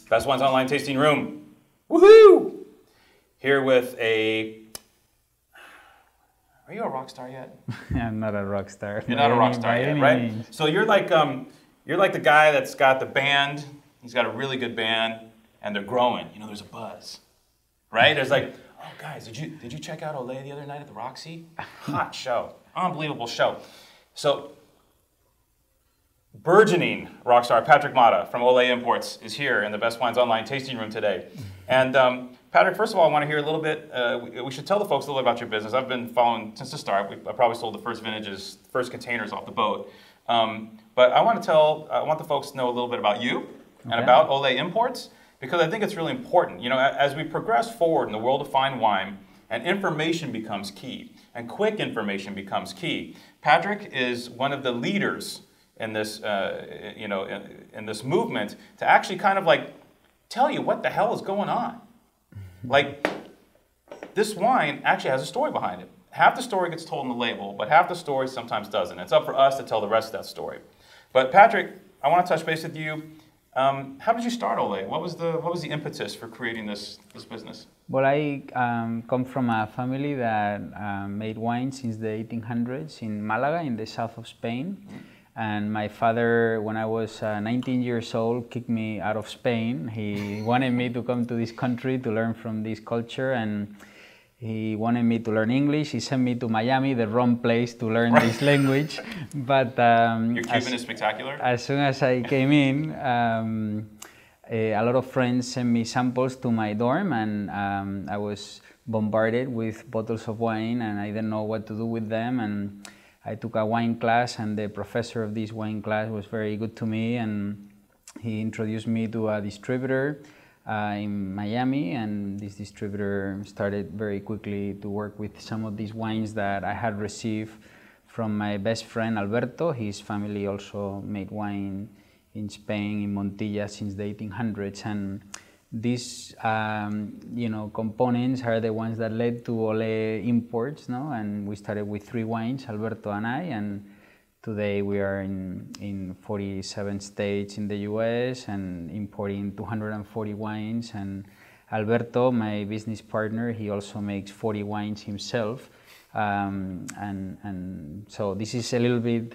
Best Wines Online Tasting Room. Woohoo! Here with a... Are you a rock star yet? I'm not a rock star. You're not a rock star yet, right? So you're like the guy that's got the band. He's got a really good band, and they're growing. You know, there's a buzz, right? There's like, oh guys, did you check out Olay the other night at the Roxy? Hot show, unbelievable show. So, burgeoning rock star Patrick Mata from Olay Imports is here in the Best Wines Online Tasting Room today. And Patrick, first of all, I want to hear a little bit, we should tell the folks a little bit about your business. I've been following since the start. I probably sold the first vintages, first containers off the boat. But I want the folks to know a little bit about you and about Olay Imports, because I think it's really important. You know, as we progress forward in the world of fine wine, and information becomes key, and quick information becomes key. Patrick is one of the leaders in this, in this movement to actually kind of like tell you what the hell is going on. Like, this wine actually has a story behind it. Half the story gets told in the label, but half the story sometimes doesn't. It's up for us to tell the rest of that story. But Patrick, I want to touch base with you. How did you start Olay? What was the impetus for creating this business? Well, I come from a family that made wine since the 1800s in Malaga, in the south of Spain. And my father, when I was 19 years old, kicked me out of Spain. He wanted me to come to this country to learn from this culture, and he wanted me to learn English. He sent me to Miami, the wrong place to learn this language. But your Cuban is spectacular. As soon as I came in, a lot of friends sent me samples to my dorm, and I was bombarded with bottles of wine, and I didn't know what to do with them. And I took a wine class, and the professor of this wine class was very good to me, and he introduced me to a distributor in Miami, and this distributor started very quickly to work with some of these wines that I had received from my best friend Alberto. His family also made wine in Spain, in Montilla, since the 1800s, and these components are the ones that led to Olay Imports, no? And we started with 3 wines, Alberto and I, and today we are in 47 states in the US and importing 240 wines. And Alberto, my business partner, he also makes 40 wines himself. And so this is a little bit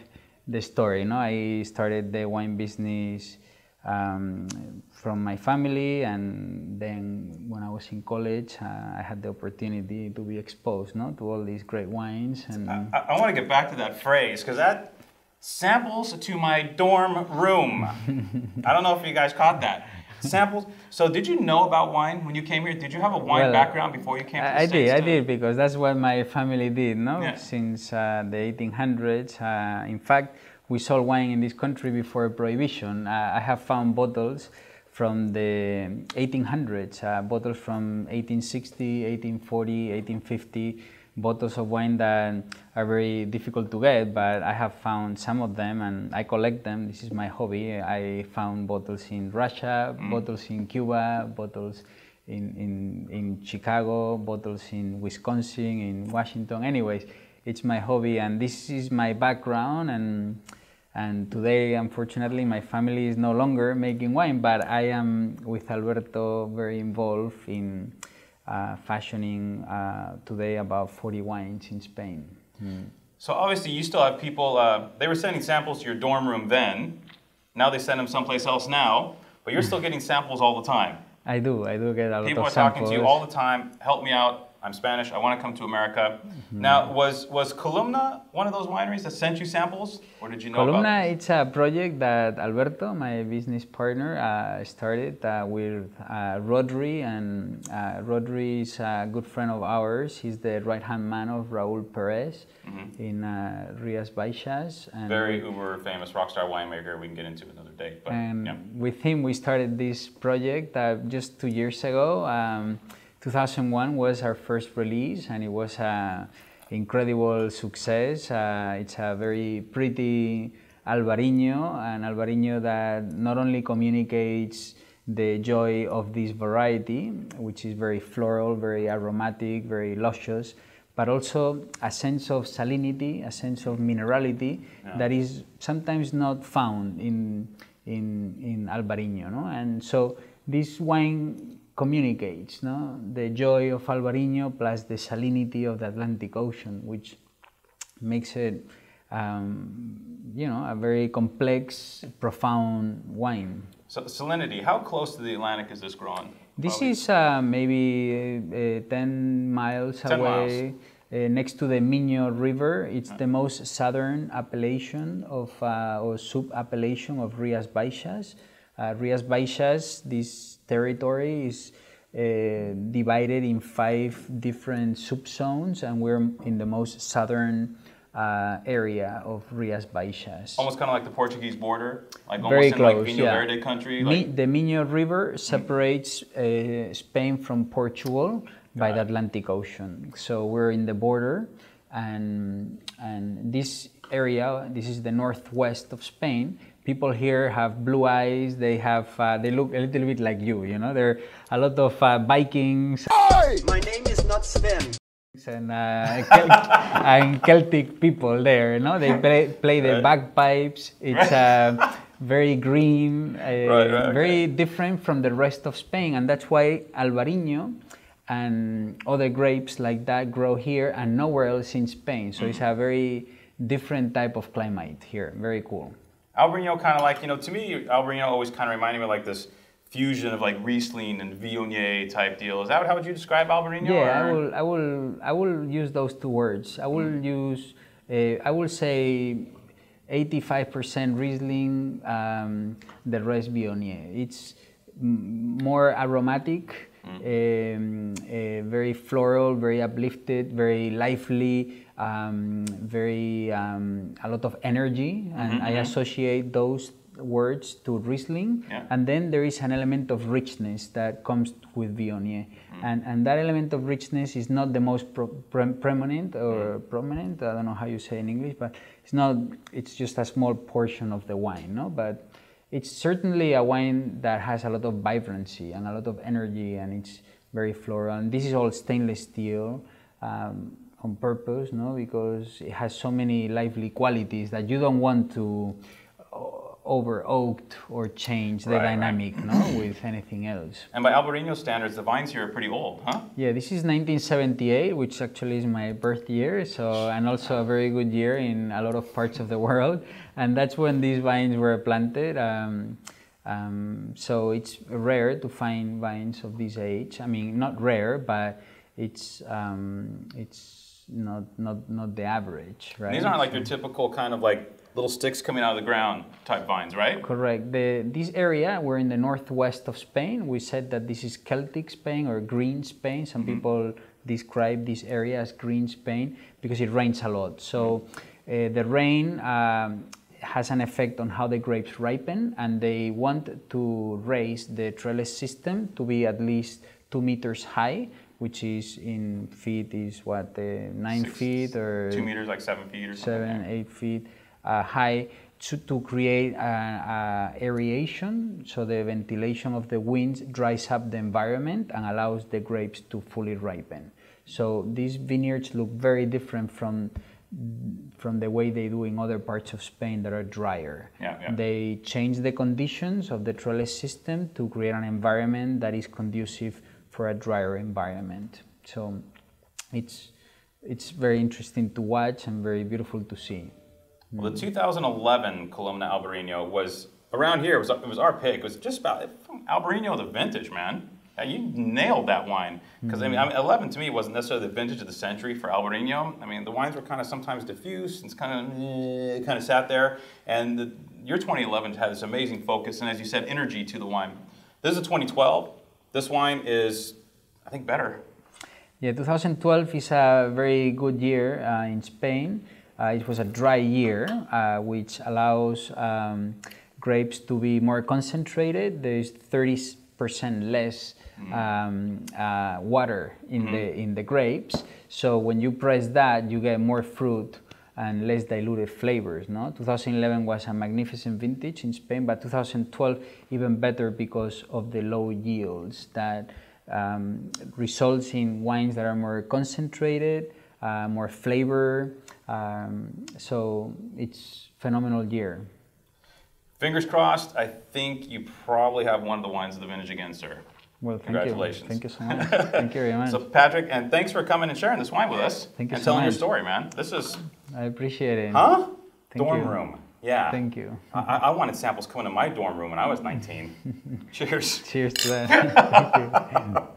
the story, no? I started the wine business from my family, and then when I was in college, I had the opportunity to be exposed, no, to all these great wines. And I want to get back to that phrase, because that samples to my dorm room. I don't know if you guys caught that. Samples. So did you know about wine when you came here? Did you have a wine background before you came to the States? I did, because that's what my family did, no? Yeah. Since the 1800s. In fact, we sold wine in this country before Prohibition. I have found bottles from the 1800s, bottles from 1860, 1840, 1850, bottles of wine that are very difficult to get, but I have found some of them and I collect them. This is my hobby. I found bottles in Russia, bottles in Cuba, bottles in Chicago, bottles in Wisconsin, in Washington. Anyways, it's my hobby, and this is my background. And today, unfortunately, my family is no longer making wine, but I am, with Alberto, very involved in fashioning today about 40 wines in Spain. So obviously you still have people, they were sending samples to your dorm room then, now they send them someplace else now, but you're still getting samples all the time. I do get a lot of samples. People are talking to you all the time, help me out, I'm Spanish, I want to come to America. Now, was Columna one of those wineries that sent you samples, or did you know Columna, about it? it's a project that Alberto, my business partner, started with Rodri, and Rodri is a good friend of ours. He's the right-hand man of Raul Perez in Rias Baixas. And very uber famous Rockstar winemaker we can get into another day. But, with him, we started this project just 2 years ago. 2001 was our first release, and it was an incredible success. It's a very pretty Albarino, an Albarino that not only communicates the joy of this variety, which is very floral, very aromatic, very luscious, but also a sense of salinity, a sense of minerality that is sometimes not found in Albarino, no? And so this wine communicates, no? The joy of Albarino plus the salinity of the Atlantic Ocean, which makes it, you know, a very complex, profound wine. So salinity, how close to the Atlantic is this grown? This Probably. is maybe 10 miles 10 away, next to the Minho River. It's the most southern appellation of, or sub-appellation of Rias Baixas. Rias Baixas, this territory is divided in 5 different subzones, and we're in the most southern area of Rias Baixas. Almost kind of like the Portuguese border, like Very almost close, in like Vinho Verde country. Like... The Minho River separates Spain from Portugal by the Atlantic Ocean. So we're in the border, and this area, this is the northwest of Spain. People here have blue eyes. They have, they look a little bit like you know. There are a lot of Vikings. My name is not Sven. And Celtic people there, you know. They play the bagpipes. It's very green, very different from the rest of Spain, and that's why Albarino and other grapes like that grow here and nowhere else in Spain. So it's a very different type of climate here. Very cool. Albarino kind of like, you know, to me, Albarino always kind of reminded me of like this fusion of like Riesling and Viognier type deal. Is that how would you describe Albarino? Yeah, I will use those 2 words. I will use, I will say 85% Riesling, the rest Viognier. It's more aromatic, very floral, very uplifted, very lively, very a lot of energy, and I associate those words to Riesling, and then there is an element of richness that comes with Viognier, and that element of richness is not the most prominent or prominent, I don't know how you say in English, but it's not, it's just a small portion of the wine, no? But it's certainly a wine that has a lot of vibrancy and a lot of energy, and it's very floral, and this is all stainless steel, on purpose, no? Because it has so many lively qualities that you don't want to over oaked or change the dynamic, no, with anything else. And by Albarino standards, the vines here are pretty old, huh? Yeah, this is 1978, which actually is my birth year, so, and also a very good year in a lot of parts of the world, and that's when these vines were planted. So it's rare to find vines of this age. I mean, not rare, but it's not the average, right? And these aren't like your typical kind of like little sticks coming out of the ground type vines, right? Correct. This area, we're in the northwest of Spain. We said that this is Celtic Spain or green Spain. Some people describe this area as green Spain because it rains a lot. So the rain has an effect on how the grapes ripen, and they want to raise the trellis system to be at least 2 meters high, which is in feet is what, 9 feet or 2 meters, like 7 feet or something. 7, 8 feet high, to create aeration, so the ventilation of the winds dries up the environment and allows the grapes to fully ripen. So these vineyards look very different from the way they do in other parts of Spain that are drier. They change the conditions of the trellis system to create an environment that is conducive for a drier environment. So it's very interesting to watch and very beautiful to see. Well, the 2011 Columna Albarino was around here. It was our pick. It was just about Albarino, the vintage, man. You nailed that wine. Because I mean, 11 to me wasn't necessarily the vintage of the century for Albarino. I mean, the wines were kind of sometimes diffuse. It's kind of sat there. And your 2011 had this amazing focus and, as you said, energy to the wine. This is a 2012. This wine is, I think, better. Yeah, 2012 is a very good year in Spain. It was a dry year, which allows grapes to be more concentrated. There is 30% less water in the grapes. So when you press that, you get more fruit and less diluted flavors. No, 2011 was a magnificent vintage in Spain, but 2012 even better because of the low yields that results in wines that are more concentrated, more flavor. So it's phenomenal year. Fingers crossed. I think you probably have one of the wines of the vintage again, sir. Well, congratulations. Thank you so much. Thank you very much. So Patrick, and thanks for coming and sharing this wine with us. Thank you and so telling much. your story, man. This is... I appreciate it. Huh? Thank Dorm you. room. Yeah. Thank you. I wanted samples coming to my dorm room when I was 19. Cheers. Cheers to that. Thank you.